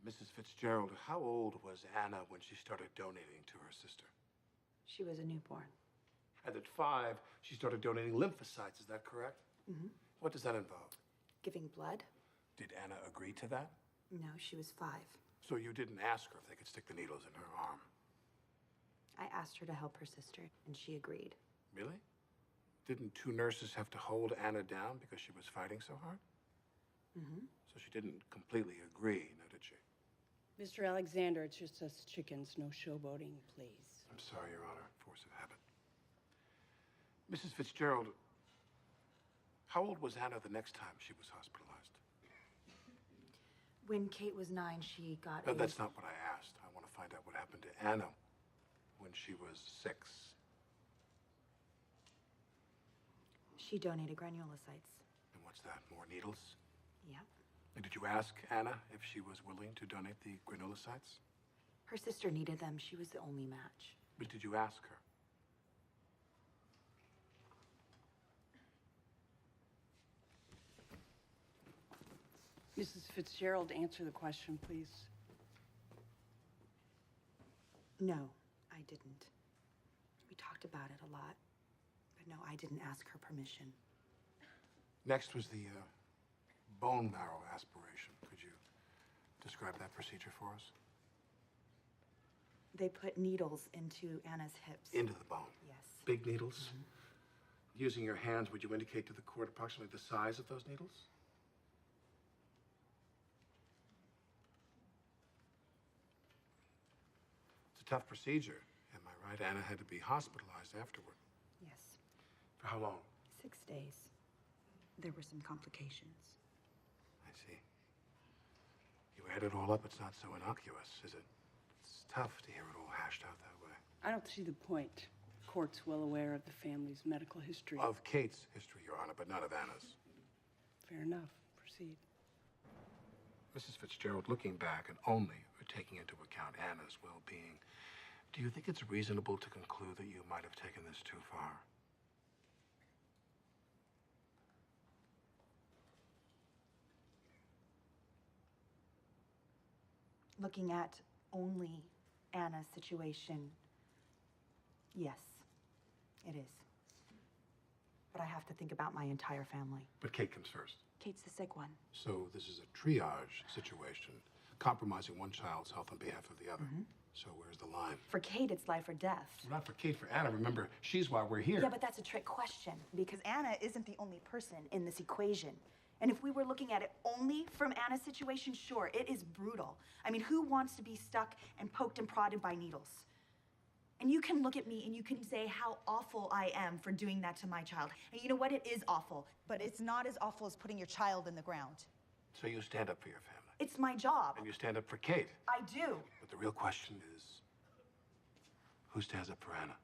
Mrs. Fitzgerald, how old was Anna when she started donating to her sister? She was a newborn. And at 5, she started donating lymphocytes, is that correct? Mm-hmm. What does that involve? Giving blood? Did Anna agree to that? No, she was 5. So you didn't ask her if they could stick the needles in her arm? I asked her to help her sister, and she agreed. Really? Didn't 2 nurses have to hold Anna down because she was fighting so hard? Mm-hmm. So she didn't completely agree, now did she? Mr. Alexander, it's just us chickens, no showboating, please. I'm sorry, Your Honor. Force of habit. Mrs. Fitzgerald, how old was Anna the next time she was hospitalized? When Kate was 9, she got No, that's not what I asked. I want to find out what happened to Anna when she was 6. She donated granulocytes. And what's that, more needles? Yeah. And did you ask Anna if she was willing to donate the granulocytes? Her sister needed them. She was the only match. But did you ask her? Mrs. Fitzgerald, answer the question, please. No, I didn't. We talked about it a lot. But no, I didn't ask her permission. Next was the bone marrow aspiration. Could you describe that procedure for us? They put needles into Anna's hips. Into the bone? Yes. Big needles? Mm-hmm. Using your hands, would you indicate to the court approximately the size of those needles? It's a tough procedure. Am I right? Anna had to be hospitalized afterward. Yes. For how long? 6 days. There were some complications. I see. You add it all up, it's not so innocuous, is it? It's tough to hear it all hashed out that way. I don't see the point. The court's well aware of the family's medical history. Of Kate's history, Your Honor, but not of Anna's. Fair enough. Proceed. Mrs. Fitzgerald, looking back and only taking into account Anna's well-being, do you think it's reasonable to conclude that you might have taken this too far? Looking at only Anna's situation, yes, it is. But I have to think about my entire family. But Kate comes first. Kate's the sick one. So this is a triage situation, compromising one child's health on behalf of the other. Mm-hmm. So where's the line? For Kate, it's life or death. Not for Kate, for Anna. Remember, she's why we're here. Yeah, but that's a trick question, because Anna isn't the only person in this equation. And if we were looking at it only from Anna's situation, sure, it is brutal. I mean, who wants to be stuck and poked and prodded by needles? And you can look at me and you can say how awful I am for doing that to my child. And you know what? It is awful. But it's not as awful as putting your child in the ground. So you stand up for your family. It's my job. And you stand up for Kate. I do. But the real question is, who stands up for Anna?